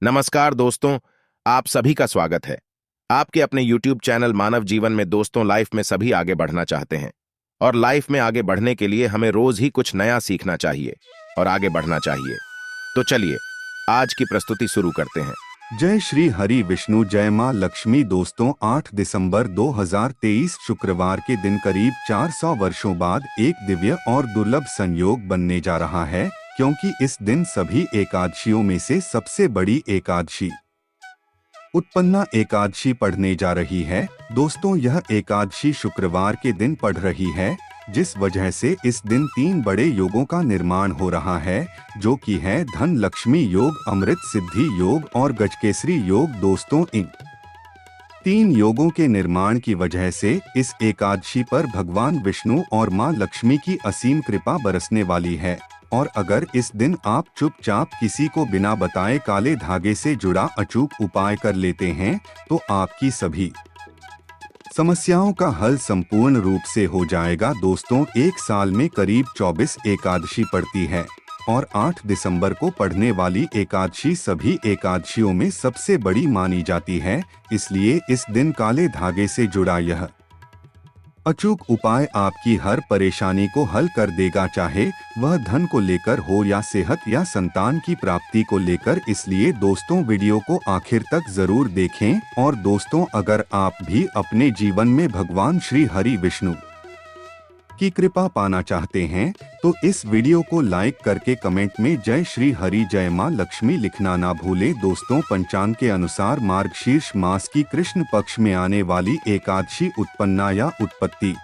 नमस्कार दोस्तों, आप सभी का स्वागत है। आपके अपने YouTube चैनल मानव जीवन में दोस्तों, लाइफ में सभी आगे बढ़ना चाहते हैं और लाइफ में आगे बढ़ने के लिए हमें रोज ही कुछ नया सीखना चाहिए और आगे बढ़ना चाहिए। तो चलिए आज की प्रस्तुति शुरू करते हैं। जय श्री हरि विष्णु, जय मां लक्ष्मी। दोस्तों, 8 दिसंबर 2023 शुक्रवार के दिन करीब 400 वर्षों बाद एक दिव्य और दुर्लभ संयोग बनने जा रहा है, क्योंकि इस दिन सभी एकादशियों में से सबसे बड़ी एकादशी उत्पन्ना एकादशी पढ़ने जा रही है। दोस्तों, यह एकादशी शुक्रवार के दिन पढ़ रही है, जिस वजह से इस दिन 3 बड़े योगों का निर्माण हो रहा है, जो कि है धन लक्ष्मी योग, अमृत सिद्धि योग और गजकेसरी योग। दोस्तों, इन 3 योगों के निर्माण की वजह से इस एकादशी पर भगवान विष्णु और मां लक्ष्मी की असीम कृपा बरसने वाली है। और अगर इस दिन आप चुपचाप किसी को बिना बताए काले धागे से जुड़ा अचूक उपाय कर लेते हैं, तो आपकी सभी समस्याओं का हल संपूर्ण रूप से हो जाएगा। दोस्तों, एक साल में करीब 24 एकादशी पड़ती है और 8 दिसंबर को पढ़ने वाली एकादशी सभी एकादशियों में सबसे बड़ी मानी जाती है। इसलिए इस दिन काले धागे से जुड़ा यह अचूक उपाय आपकी हर परेशानी को हल कर देगा, चाहे वह धन को लेकर हो या सेहत या संतान की प्राप्ति को लेकर। इसलिए दोस्तों, वीडियो को आखिर तक जरूर देखें। और दोस्तों, अगर आप भी अपने जीवन में भगवान श्री हरि विष्णु की कृपा पाना चाहते हैं, तो इस वीडियो को लाइक करके कमेंट में जय श्री हरि, जय मां लक्ष्मी लिखना ना भूलें। दोस्तों, पंचांग के अनुसार मार्गशीर्ष मास की कृष्ण पक्ष में आने वाली एकादशी उत्पन्ना या उत्पत्ति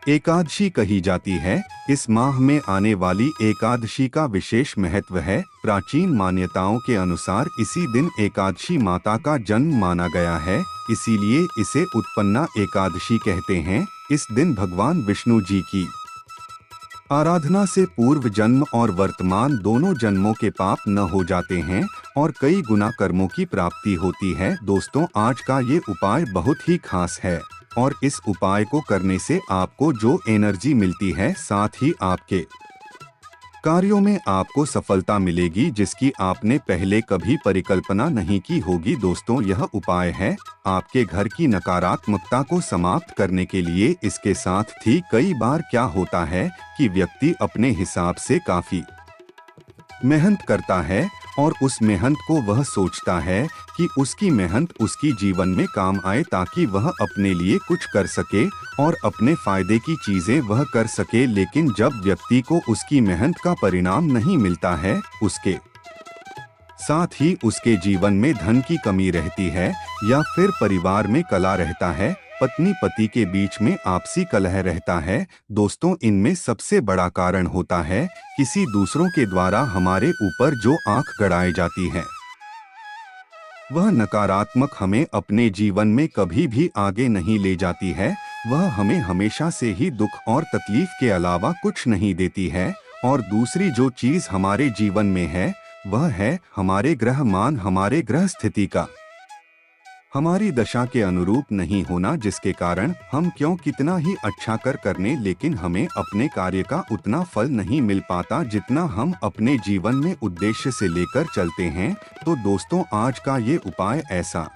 एकादशी कही जाती है। इस माह में आने वाली एकादशी का विशेष महत्व है। प्राचीन मान्यताओं के अनुसार इसी दिन एकादशी माता का जन्म माना गया है, इसीलिए इसे उत्पन्ना एकादशी कहते हैं। इस दिन भगवान विष्णु जी की आराधना से पूर्व जन्म और वर्तमान दोनों जन्मों के पाप न हो जाते हैं और कई गुना कर्मों की प्राप्ति होती है। दोस्तों, आज का ये उपाय बहुत ही खास है और इस उपाय को करने से आपको जो एनर्जी मिलती है, साथ ही आपके कार्यों में आपको सफलता मिलेगी, जिसकी आपने पहले कभी परिकल्पना नहीं की होगी। दोस्तों, यह उपाय है आपके घर की नकारात्मकता को समाप्त करने के लिए। इसके साथ ही कई बार क्या होता है कि व्यक्ति अपने हिसाब से काफी मेहनत करता है और उस मेहनत को वह सोचता है कि उसकी मेहनत उसकी जीवन में काम आए, ताकि वह अपने लिए कुछ कर सके और अपने फायदे की चीजें वह कर सके। लेकिन जब व्यक्ति को उसकी मेहनत का परिणाम नहीं मिलता है, उसके साथ ही उसके जीवन में धन की कमी रहती है या फिर परिवार में कलह रहता है, पत्नी पति के बीच में आपसी कलह रहता है। दोस्तों, इनमें सबसे बड़ा कारण होता है किसी दूसरों के द्वारा हमारे ऊपर जो आंख गड़ाई जाती है, वह नकारात्मक हमें अपने जीवन में कभी भी आगे नहीं ले जाती है। वह हमें हमेशा से ही दुख और तकलीफ के अलावा कुछ नहीं देती है। और दूसरी जो चीज हमारे जीवन में है, वह है हमारे ग्रह मान, हमारे ग्रह स्थिति का हमारी दशा के अनुरूप नहीं होना, जिसके कारण हम क्यों कितना ही अच्छा करने, लेकिन हमें अपने कार्य का उतना फल नहीं मिल पाता जितना हम अपने जीवन में उद्देश्य से लेकर चलते हैं। तो दोस्तों, आज का ये उपाय ऐसा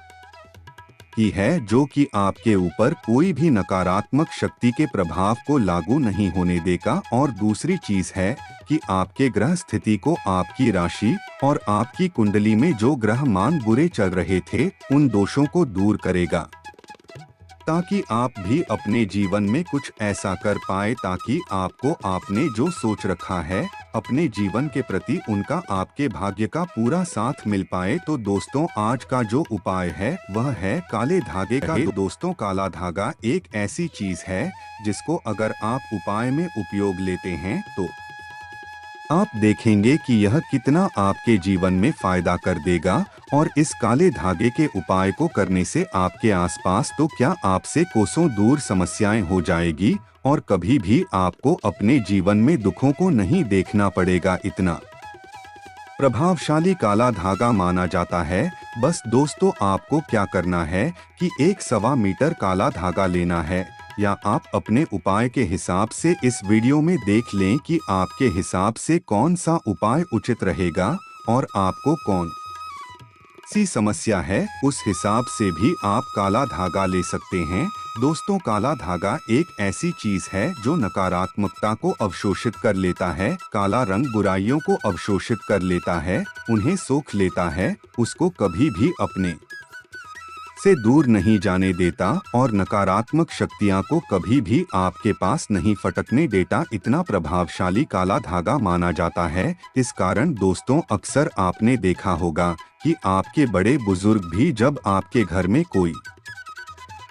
ही है जो कि आपके ऊपर कोई भी नकारात्मक शक्ति के प्रभाव को लागू नहीं होने देगा। और दूसरी चीज है कि आपके ग्रह स्थिति को, आपकी राशि और आपकी कुंडली में जो ग्रह मान बुरे चल रहे थे, उन दोषों को दूर करेगा, ताकि आप भी अपने जीवन में कुछ ऐसा कर पाए ताकि आपको आपने जो सोच रखा है अपने जीवन के प्रति, उनका आपके भाग्य का पूरा साथ मिल पाए। तो दोस्तों, आज का जो उपाय है वह है काले धागे का। दोस्तों, काला धागा एक ऐसी चीज है जिसको अगर आप उपाय में उपयोग लेते हैं, तो आप देखेंगे कि यह कितना आपके जीवन में फायदा कर देगा। और इस काले धागे के उपाय को करने से आपके आसपास तो क्या, आपसे कोसों दूर समस्याएं हो जाएगी और कभी भी आपको अपने जीवन में दुखों को नहीं देखना पड़ेगा। इतना प्रभावशाली काला धागा माना जाता है। बस दोस्तों, आपको क्या करना है कि 1.25 मीटर काला धागा लेना है, या आप अपने उपाय के हिसाब से इस वीडियो में देख लें कि आपके हिसाब से कौन सा उपाय उचित रहेगा और आपको कौन सी समस्या है उस हिसाब से भी आप काला धागा ले सकते हैं। दोस्तों, काला धागा एक ऐसी चीज है जो नकारात्मकता को अवशोषित कर लेता है। काला रंग बुराइयों को अवशोषित कर लेता है, उन्हें सोख लेता है, उसको कभी भी अपने से दूर नहीं जाने देता और नकारात्मक शक्तियां को कभी भी आपके पास नहीं फटकने देता। इतना प्रभावशाली काला धागा माना जाता है। इस कारण दोस्तों, अक्सर आपने देखा होगा कि आपके बड़े बुजुर्ग भी जब आपके घर में कोई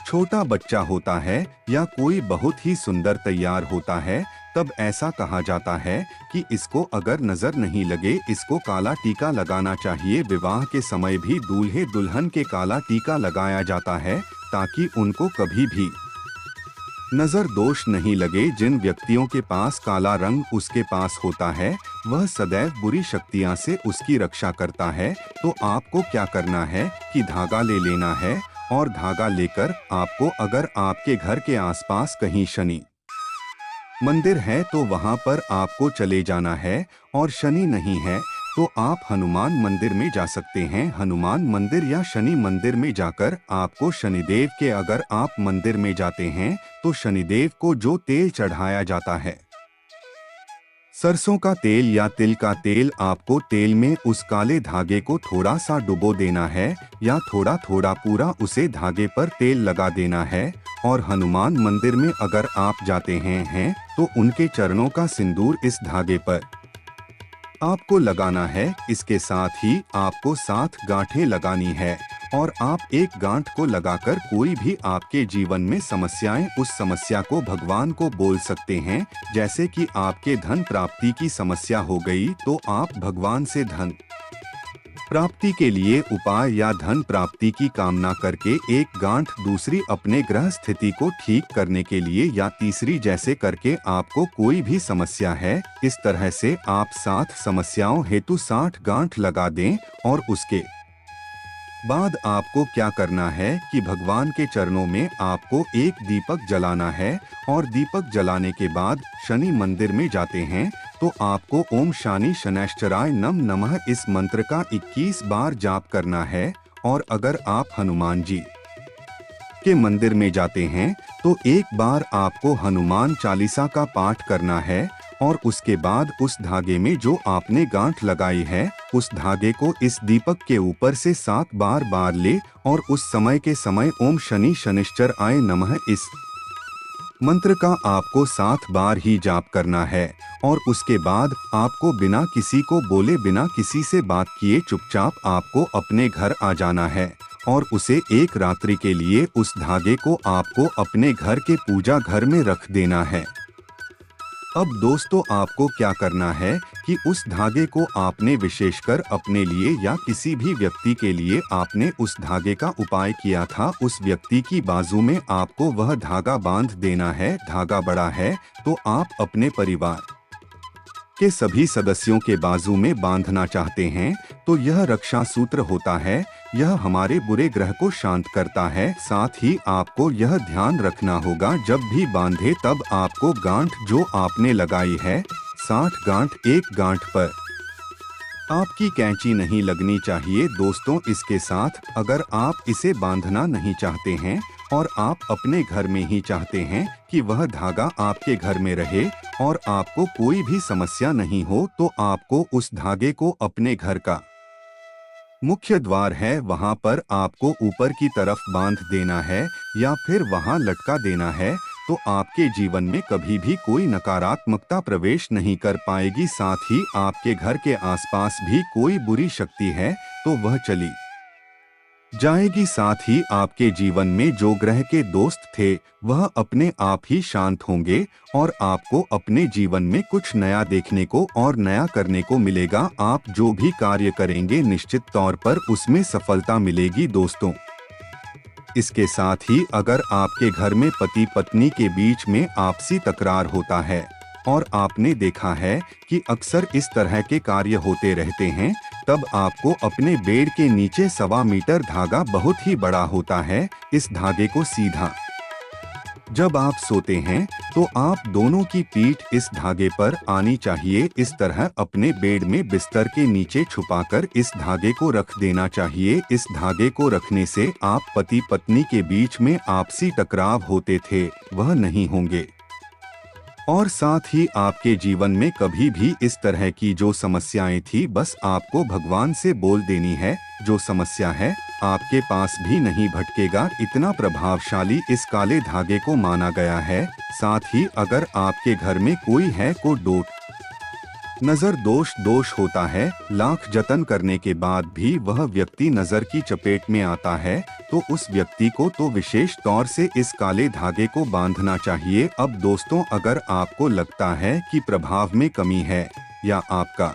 छोटा बच्चा होता है या कोई बहुत ही सुंदर तैयार होता है, तब ऐसा कहा जाता है कि इसको अगर नजर नहीं लगे, इसको काला टीका लगाना चाहिए। विवाह के समय भी दूल्हे दुल्हन के काला टीका लगाया जाता है ताकि उनको कभी भी नजर दोष नहीं लगे। जिन व्यक्तियों के पास काला रंग उसके पास होता है, वह सदैव बुरी शक्तियां से उसकी रक्षा करता है। तो आपको क्या करना है कि धागा ले लेना है और धागा लेकर आपको, अगर आपके घर के आसपास कहीं शनि मंदिर है तो वहां पर आपको चले जाना है, और शनि नहीं है तो आप हनुमान मंदिर में जा सकते हैं। हनुमान मंदिर या शनि मंदिर में जाकर आपको शनिदेव के, अगर आप मंदिर में जाते हैं तो शनिदेव को जो तेल चढ़ाया जाता है, सरसों का तेल या तिल का तेल, आपको तेल में उस काले धागे को थोड़ा सा डुबो देना है या थोड़ा थोड़ा पूरा उसे धागे पर तेल लगा देना है। और हनुमान मंदिर में अगर आप जाते हैं तो उनके चरणों का सिंदूर इस धागे पर आपको लगाना है। इसके साथ ही आपको 7 गांठें लगानी है और आप एक गांठ को लगाकर कोई भी आपके जीवन में समस्याएं, उस समस्या को भगवान को बोल सकते हैं। जैसे कि आपके धन प्राप्ति की समस्या हो गई तो आप भगवान से धन प्राप्ति के लिए उपाय या धन प्राप्ति की कामना करके एक गांठ, दूसरी अपने ग्रह स्थिति को ठीक करने के लिए, या तीसरी जैसे करके आपको कोई भी समस्या है, इस तरह से आप 7 समस्याओं हेतु 60 गांठ लगा दें। और उसके बाद आपको क्या करना है कि भगवान के चरणों में आपको एक दीपक जलाना है, और दीपक जलाने के बाद शनि मंदिर में जाते हैं तो आपको ओम शनि शनैश्चराय नमः इस मंत्र का 21 बार जाप करना है। और अगर आप हनुमान जी के मंदिर में जाते हैं तो एक बार आपको हनुमान चालीसा का पाठ करना है, और उसके बाद उस धागे में जो आपने गांठ लगाई है, उस धागे को इस दीपक के ऊपर से 7 बार ले, और उस समय के समय ओम शनि शनिश्चराय नमः इस मंत्र का आपको 7 बार ही जाप करना है। और उसके बाद आपको बिना किसी को बोले, बिना किसी से बात किए चुपचाप आपको अपने घर आ जाना है, और उसे एक रात्रि के लिए उस धागे को आपको अपने घर के पूजा घर में रख देना है। अब दोस्तों, आपको क्या करना है कि उस धागे को आपने विशेषकर अपने लिए या किसी भी व्यक्ति के लिए आपने उस धागे का उपाय किया था, उस व्यक्ति की बाजू में आपको वह धागा बांध देना है। धागा बड़ा है तो आप अपने परिवार के सभी सदस्यों के बाजू में बांधना चाहते हैं तो यह रक्षा सूत्र होता है। यह हमारे बुरे ग्रह को शांत करता है। साथ ही आपको यह ध्यान रखना होगा, जब भी बांधे तब आपको गांठ जो आपने लगाई है, 60 गांठ, एक गांठ पर आपकी कैंची नहीं लगनी चाहिए। दोस्तों, इसके साथ अगर आप इसे बांधना नहीं चाहते हैं और आप अपने घर में ही चाहते हैं कि वह धागा आपके घर में रहे और आपको कोई भी समस्या नहीं हो, तो आपको उस धागे को अपने घर का मुख्य द्वार है वहां पर आपको ऊपर की तरफ बांध देना है या फिर वहां लटका देना है। तो आपके जीवन में कभी भी कोई नकारात्मकता प्रवेश नहीं कर पाएगी। साथ ही आपके घर के आसपास भी कोई बुरी शक्ति है तो वह चली जाएगी। साथ ही आपके जीवन में जो ग्रह के दोस्त थे वह अपने आप ही शांत होंगे और आपको अपने जीवन में कुछ नया देखने को और नया करने को मिलेगा। आप जो भी कार्य करेंगे निश्चित तौर पर उसमें सफलता मिलेगी। दोस्तों, इसके साथ ही अगर आपके घर में पति पत्नी के बीच में आपसी तकरार होता है और आपने देखा है कि अक्सर इस तरह के कार्य होते रहते हैं, तब आपको अपने बेड के नीचे 1.25 मीटर धागा बहुत ही बड़ा होता है, इस धागे को सीधा जब आप सोते हैं तो आप दोनों की पीठ इस धागे पर आनी चाहिए। इस तरह अपने बेड में बिस्तर के नीचे छुपाकर इस धागे को रख देना चाहिए। इस धागे को रखने से आप पति पत्नी के बीच में आपसी टकराव होते थे, वह नहीं होंगे। और साथ ही आपके जीवन में कभी भी इस तरह की जो समस्याएं थी, बस आपको भगवान से बोल देनी है, जो समस्या है आपके पास भी नहीं भटकेगा। इतना प्रभावशाली इस काले धागे को माना गया है। साथ ही अगर आपके घर में कोई है को डोट नजर दोष होता है, लाख जतन करने के बाद भी वह व्यक्ति नजर की चपेट में आता है, तो उस व्यक्ति को तो विशेष तौर से इस काले धागे को बांधना चाहिए। अब दोस्तों, अगर आपको लगता है कि प्रभाव में कमी है या आपका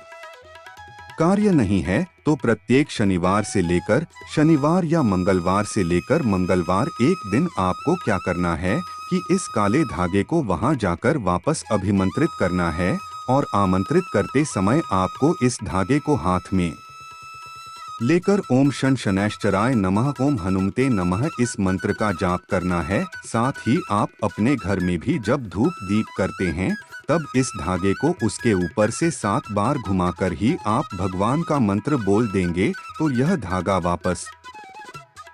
कार्य नहीं है, तो प्रत्येक शनिवार या मंगलवार से लेकर मंगलवार एक दिन आपको क्या करना है कि इस काले धागे को वहां जाकर वापस अभिमंत्रित करना है, और आमंत्रित करते समय आपको इस धागे को हाथ में लेकर ओम शन शनैश्चराय नमः, ओम हनुमते नमः इस मंत्र का जाप करना है। साथ ही आप अपने घर में भी जब धूप दीप करते हैं, तब इस धागे को उसके ऊपर से 7 बार घुमाकर ही आप भगवान का मंत्र बोल देंगे, तो यह धागा वापस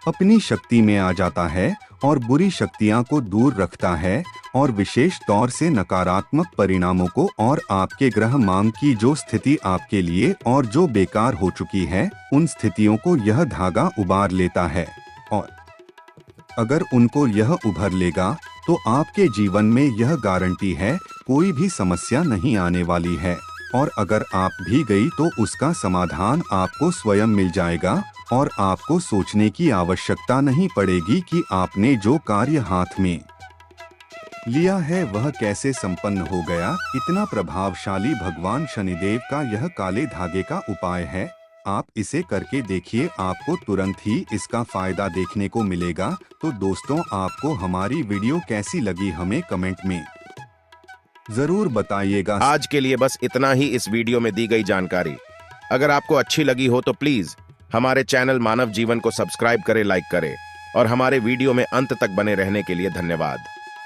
अपनी शक्ति में आ जाता है और बुरी शक्तियां को दूर रखता है, और विशेष तौर से नकारात्मक परिणामों को और आपके ग्रह मांग की जो स्थिति आपके लिए और जो बेकार हो चुकी है, उन स्थितियों को यह धागा उबार लेता है। और अगर उनको यह उभर लेगा, तो आपके जीवन में यह गारंटी है, कोई भी समस्या नहीं आने वाली है। और अगर आप भी गई तो उसका समाधान आपको स्वयं मिल जाएगा, और आपको सोचने की आवश्यकता नहीं पड़ेगी कि आपने जो कार्य हाथ में लिया है वह कैसे संपन्न हो गया। इतना प्रभावशाली भगवान शनिदेव का यह काले धागे का उपाय है। आप इसे करके देखिए, आपको तुरंत ही इसका फायदा देखने को मिलेगा। तो दोस्तों, आपको हमारी वीडियो कैसी लगी हमें कमेंट में जरूर बताइएगा। आज के लिए बस इतना ही इस वीडियो में दी गई जानकारी। अगर आपको अच्छी लगी हो तो प्लीज हमारे चैनल मानव जीवन को सब्सक्राइब करें, लाइक करें, और हमारे वीडियो में अंत तक बने रहने के लिए धन्यवाद।